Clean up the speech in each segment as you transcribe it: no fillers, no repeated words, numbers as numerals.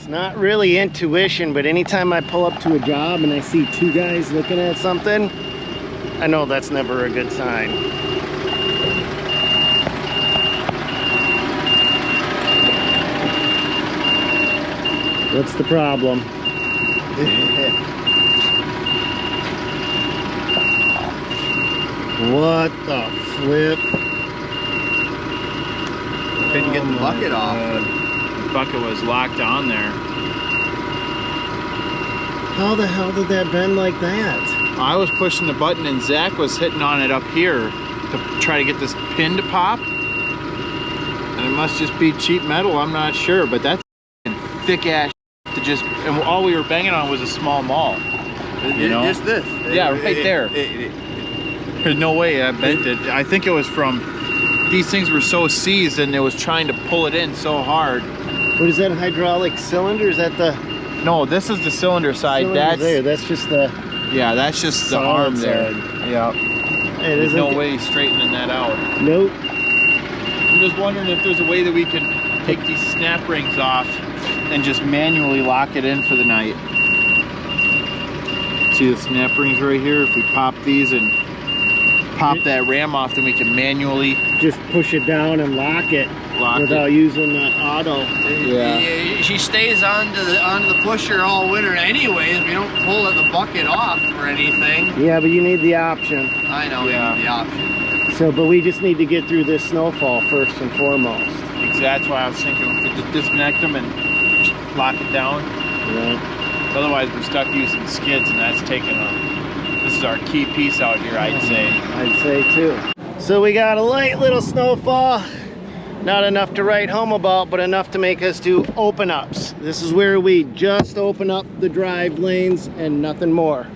It's not really intuition, but anytime I pull up to a job and I see two guys looking at something, I know that's never a good sign. What's the problem? What the flip? Couldn't get the bucket off. The bucket was locked on there. How the hell did that bend like that? I was pushing the button and Zach was hitting on it up here to try to get this pin to pop. And it must just be cheap metal, I'm not sure, but that's thick ass to just, and all we were banging on was a small maul. You know? Just this. Yeah, right there. There's no way I bent it. I think it was from, these things were so seized and it was trying to pull it in so hard. What is that, hydraulic cylinder? Is that the... No, this is the cylinder side. That's there. That's just the... Yeah, that's just the arm there. Yeah. Hey, there's no way straightening that out. Nope. I'm just wondering if there's a way that we can take these snap rings off and just manually lock it in for the night. See the snap rings right here? If we pop these and pop that ram off, then we can manually just push it down and lock it without using the auto. Yeah. She stays onto the pusher all winter anyways. We don't pull the bucket off or anything. Yeah, but you need the option. I know, yeah. We need the option. So, but we just need to get through this snowfall first and foremost. Exactly. That's why I was thinking we could just disconnect them and lock it down. Yeah. Otherwise, we're stuck using skids, and that's taking this is our key piece out here, I'd say. I'd say too. So we got a light little snowfall. Not enough to write home about, but enough to make us do open ups. This is where we just open up the drive lanes and nothing more.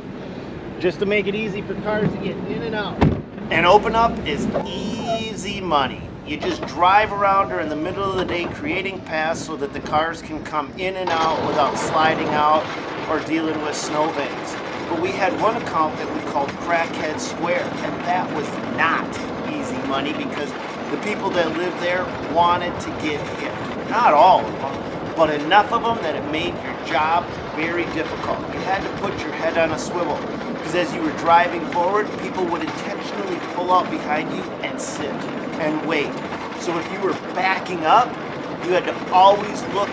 Just to make it easy for cars to get in and out. An open up is easy money. You just drive around during the middle of the day creating paths so that the cars can come in and out without sliding out or dealing with snowbanks. But we had one account that we called Crackhead Square, and that was not easy money because the people that lived there wanted to get hit. Not all of them, but enough of them that it made your job very difficult. You had to put your head on a swivel because as you were driving forward, people would intentionally pull up behind you and sit and wait. So if you were backing up, you had to always look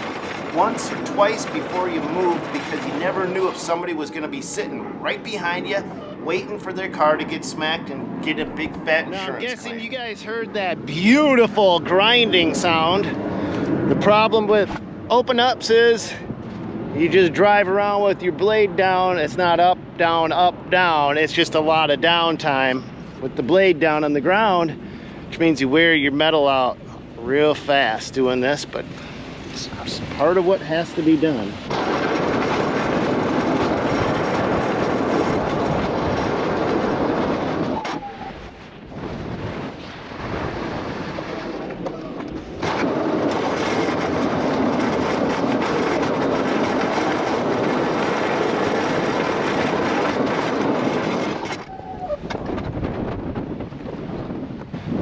once or twice before you moved because you never knew if somebody was going to be sitting right behind you waiting for their car to get smacked and get a big fat insurance claim. I'm guessing you guys heard that beautiful grinding sound. The problem with open ups is you just drive around with your blade down. It's not up, down, up, down. It's just a lot of downtime with the blade down on the ground, which means you wear your metal out real fast doing this, but it's part of what has to be done.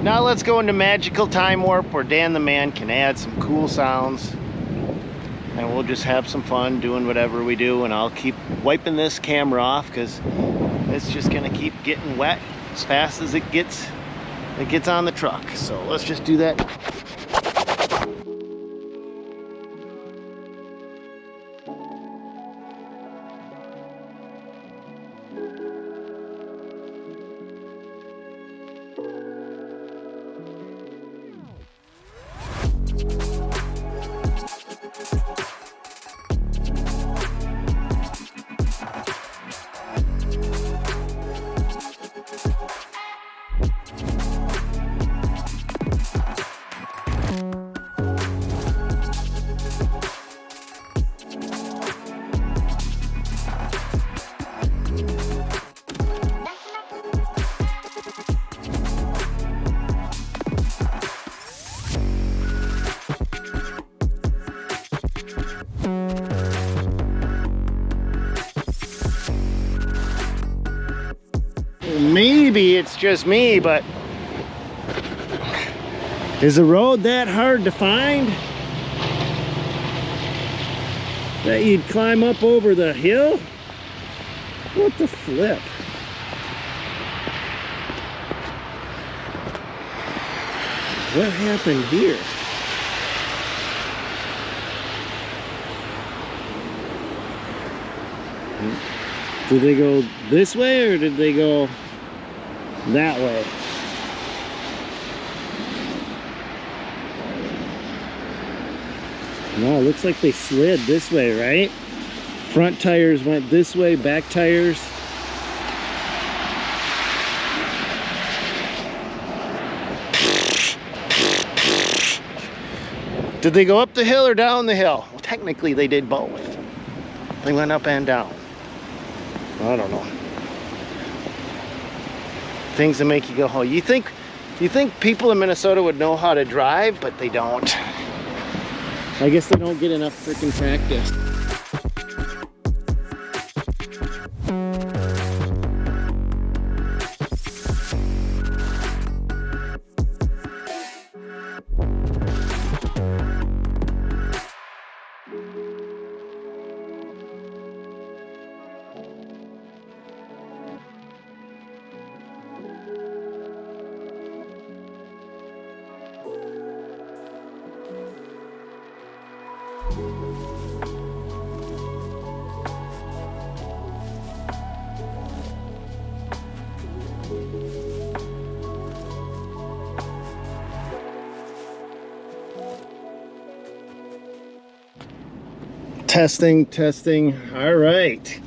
Now let's go into Magical Time Warp where Dan the Man can add some cool sounds. And we'll just have some fun doing whatever we do, and I'll keep wiping this camera off because it's just gonna keep getting wet as fast as it gets on the truck. So let's just do that. Maybe it's just me, but is the road that hard to find? that you'd climb up over the hill? What the flip? What happened here? Did they go this way or did they go that way? No, it looks like they slid this way, right? Front tires went this way, back tires. Did they go up the hill or down the hill? Well, technically they did both. They went up and down. I don't know. Things that make you go, oh, you think people in Minnesota would know how to drive, but they don't. I guess they don't get enough freaking practice. Testing. All right.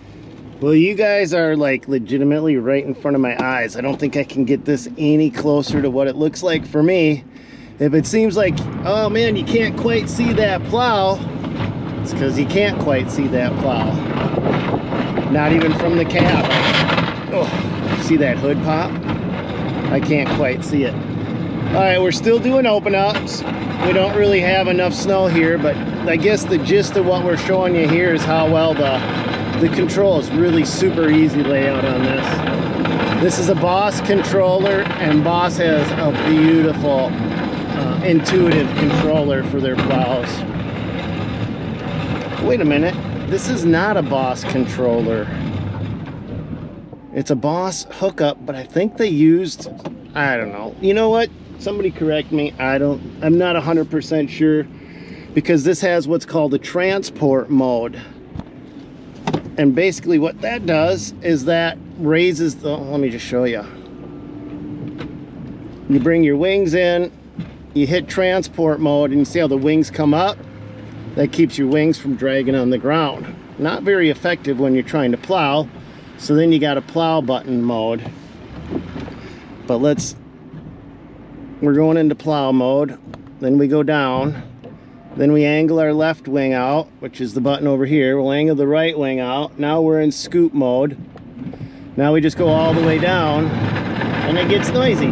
Well, you guys are like legitimately right in front of my eyes. I don't think I can get this any closer to what it looks like for me. If it seems like, oh man, you can't quite see that plow, it's because you can't quite see that plow. Not even from the cab. Oh, see that hood pop? I can't quite see it. All right, we're still doing open ups. We don't really have enough snow here, but I guess the gist of what we're showing you here is how well the control is really super easy layout on this. This is a Boss controller, and Boss has a beautiful intuitive controller for their plows. Wait a minute, this is not a Boss controller. It's a Boss hookup, but I think they used, I don't know. You know what? Somebody correct me. I'm not 100% sure, because this has what's called a transport mode. And basically what that does is that raises the, let me just show you. You bring your wings in, you hit transport mode, and you see how the wings come up? That keeps your wings from dragging on the ground. Not very effective when you're trying to plow. So then you got a plow button mode. But we're going into plow mode. Then we go down. Then we angle our left wing out, which is the button over here. We'll angle the right wing out. Now we're in scoop mode. Now we just go all the way down, and it gets noisy.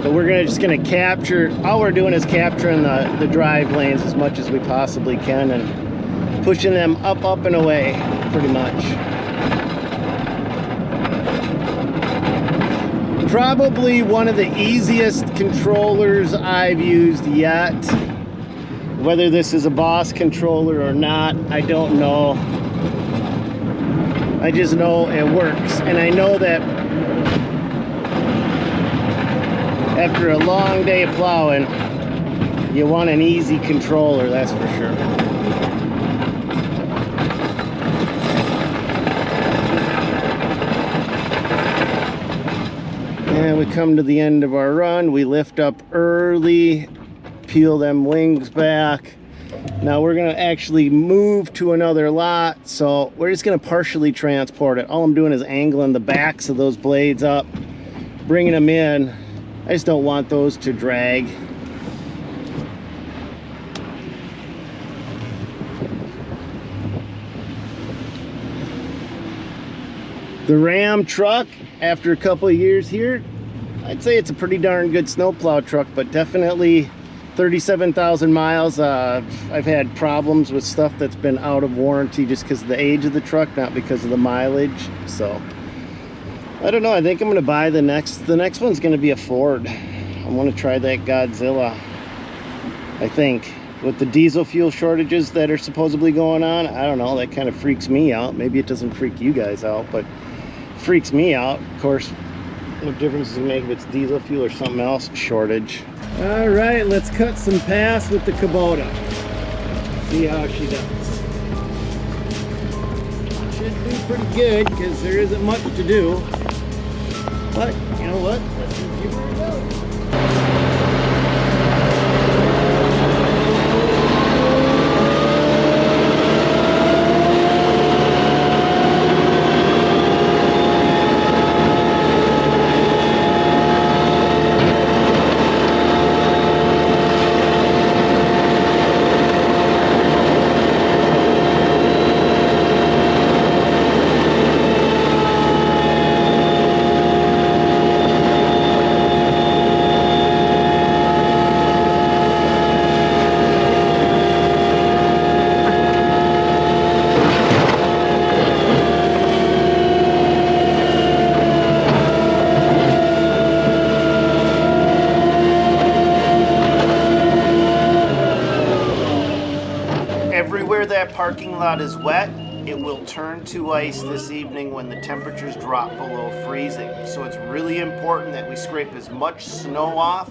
But we're just gonna capture, all we're doing is capturing the drive lanes as much as we possibly can and pushing them up, and away, pretty much. Probably one of the easiest controllers I've used yet. Whether this is a Boss controller or not, I don't know. I just know it works, and I know that after a long day of plowing, you want an easy controller, that's for sure. And we come to the end of our run. We lift up early, peel them wings back. Now we're gonna actually move to another lot, so we're just gonna partially transport it. All I'm doing is angling the backs of those blades up, bringing them in. I just don't want those to drag. The Ram truck, after a couple of years here, I'd say it's a pretty darn good snowplow truck, but definitely 37,000 miles. I've had problems with stuff that's been out of warranty just because of the age of the truck, not because of the mileage. So I don't know. I think I'm gonna buy the next one's gonna be a Ford. I want to try that Godzilla, I think. with the diesel fuel shortages that are supposedly going on. I don't know, that kind of freaks me out. Maybe it doesn't freak you guys out, but it freaks me out. Of course, what difference does it make if it's diesel fuel or something else shortage? All right, let's cut some pass with the Kubota. See how she does. Should do pretty good because there isn't much to do. But you know what? Let's just give her a go. Everywhere that parking lot is wet, it will turn to ice this evening when the temperatures drop below freezing. So it's really important that we scrape as much snow off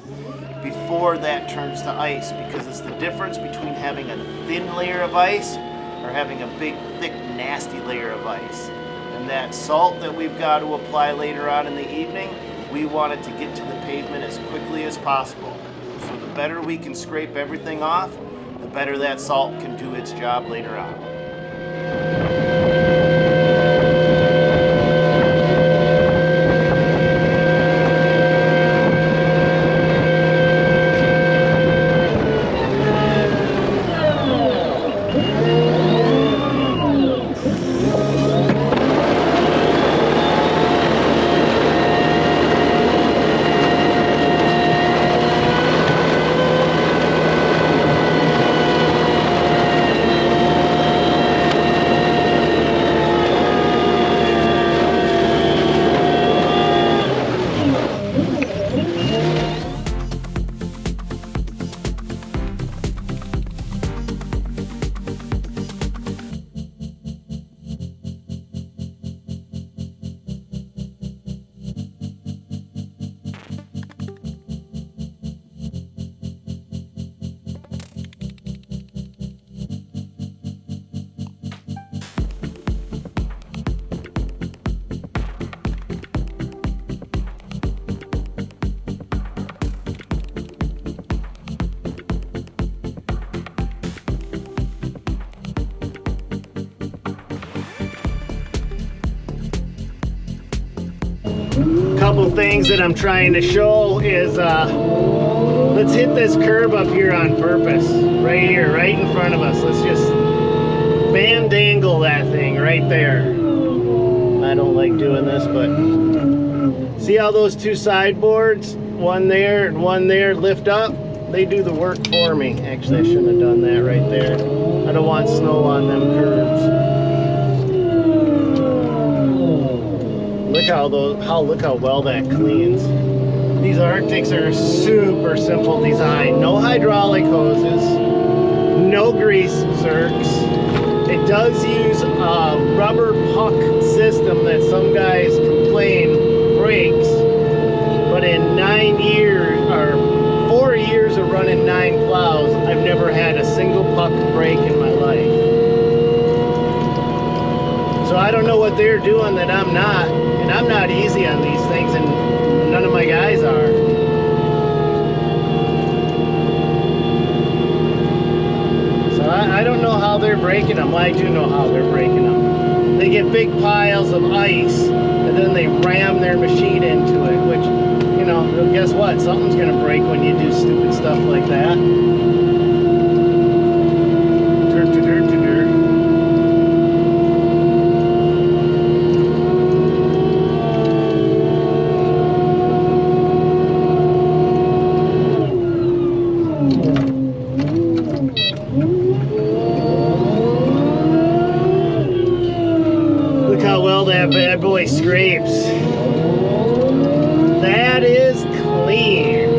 before that turns to ice, because it's the difference between having a thin layer of ice or having a big, thick, nasty layer of ice. And that salt that we've got to apply later on in the evening, we want it to get to the pavement as quickly as possible. So the better we can scrape everything off, the better that salt can do its job later on. Couple things that I'm trying to show is let's hit this curb up here on purpose, right here, right in front of us. Let's just bandangle that thing right there. I don't like doing this, but see how those two sideboards, one there and one there, lift up? They do the work for me. Actually, I shouldn't have done that right there. I don't want snow on them curbs. Look how well that cleans. These Arctics are super simple design. No hydraulic hoses, no grease zerks. It does use a rubber puck system that some guys complain breaks. But in 9 years, or 4 years of running 9 plows, I've never had a single puck break in my life. So I don't know what they're doing that I'm not. And I'm not easy on these things, and none of my guys are. So I don't know how they're breaking them. Well, I do know how they're breaking them. They get big piles of ice, and then they ram their machine into it, which, you know, guess what? Something's going to break when you do stupid stuff like that. That bad boy scrapes. That is clean.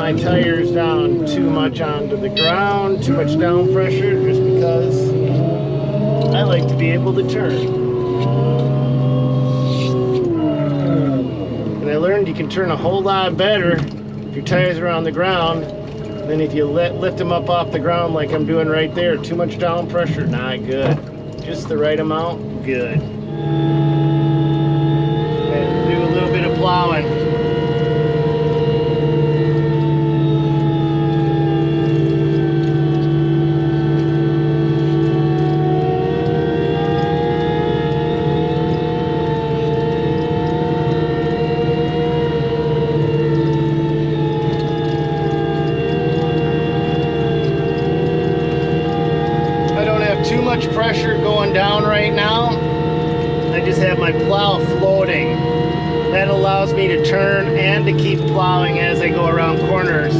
my tires down too much onto the ground, too much down pressure, just because I like to be able to turn. And I learned you can turn a whole lot better if your tires are on the ground than if you lift them up off the ground like I'm doing right there. Too much down pressure, not good. Just the right amount, good. And do a little bit of plowing. Pressure going down right now. I just have my plow floating. That allows me to turn and to keep plowing as I go around corners,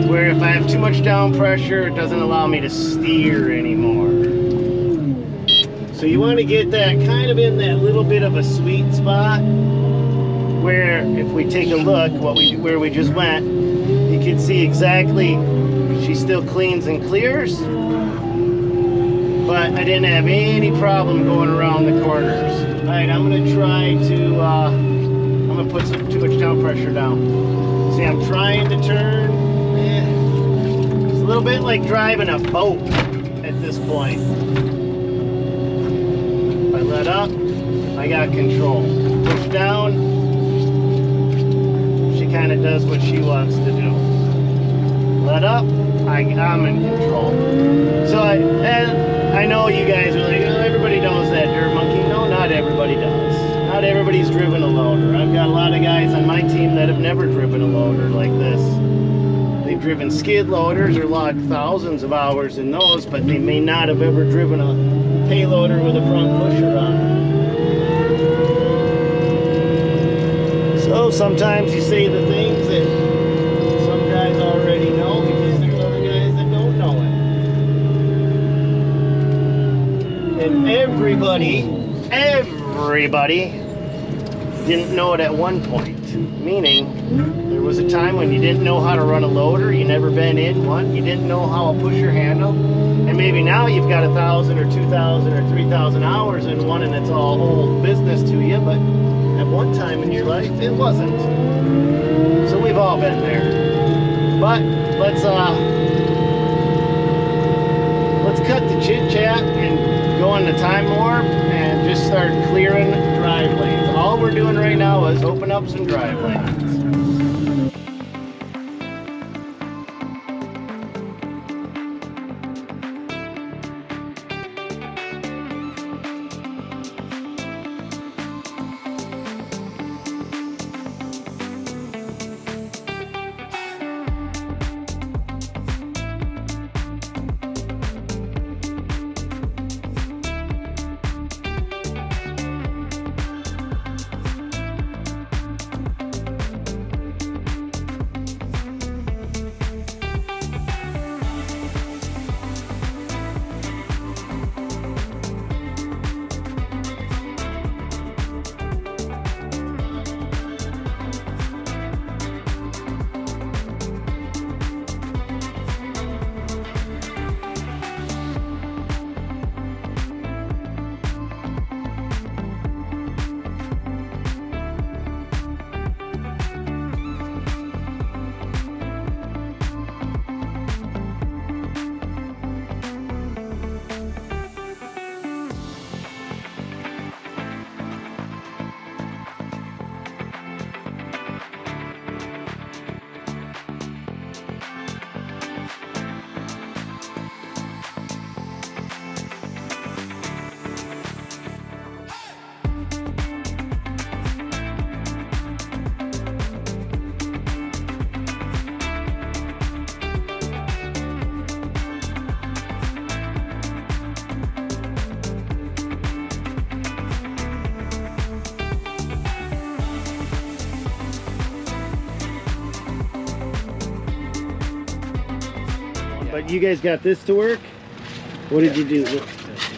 where if I have too much down pressure, it doesn't allow me to steer anymore. So you want to get that kind of in that little bit of a sweet spot where if we take a look where we just went, you can see exactly she still cleans and clears. But I didn't have any problem going around the corners. All right, I'm gonna try to, I'm gonna put too much down pressure down. See, I'm trying to turn. It's a little bit like driving a boat at this point. If I let up, I got control. Push down, she kind of does what she wants to do. Let up, I'm in control. So I know you guys are like, oh, everybody knows that, dirt monkey. No, not everybody does. Not everybody's driven a loader. I've got a lot of guys on my team that have never driven a loader like this. They've driven skid loaders or logged thousands of hours in those, but they may not have ever driven a payloader with a front pusher on it. So sometimes you say the things that some guys already know because there's other guys that don't know it. And everybody didn't know it at one point. Meaning, there was a time when you didn't know how to run a loader, you never been in one, you didn't know how a pusher handled, and maybe now you've got 1,000 or 2,000 or 3,000 hours in one and it's all old business to you, but at one time in your life, it wasn't. So we've all been there. But let's cut the chit chat and go on the time warp and just start clearing drive lanes. All we're doing right now is open up some drive lanes. But you guys got this to work? What did you do?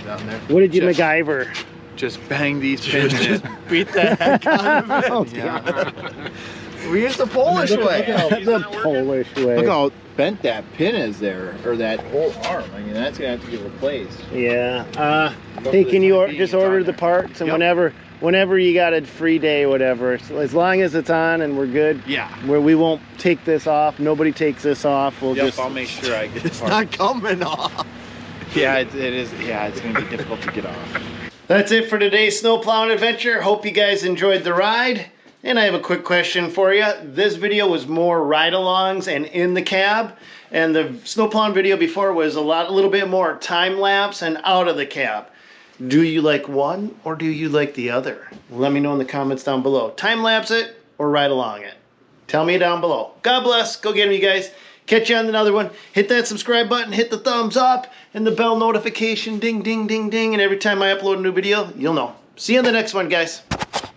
Down there. What did you MacGyver? Just bang these pins. Just beat the heck out of it. Oh, Yeah. We used the Polish way. The Polish way. Look how bent that pin is there, or that whole arm. I mean, that's gonna have to get replaced. Yeah. Hey, can you just order the parts, and whenever you got a free day, whatever, so as long as it's on and we're good. Yeah. Where we won't take this off. Nobody takes this off. We'll just. I'll make sure I get. It's not coming off. Yeah, it is. Yeah, it's gonna be difficult to get off. That's it for today's snow plowing adventure. Hope you guys enjoyed the ride. And I have a quick question for you. This video was more ride-alongs and in the cab, and the snow plowing video before was a little bit more time lapse and out of the cab. Do you like one or do you like the other? Let me know in the comments down below. Time lapse it or ride along it? Tell me down below. God bless. Go get them, you guys. Catch you on another one. Hit that subscribe button, hit the thumbs up, and the bell notification, ding, ding, ding, ding. And every time I upload a new video, you'll know. See you in the next one, guys.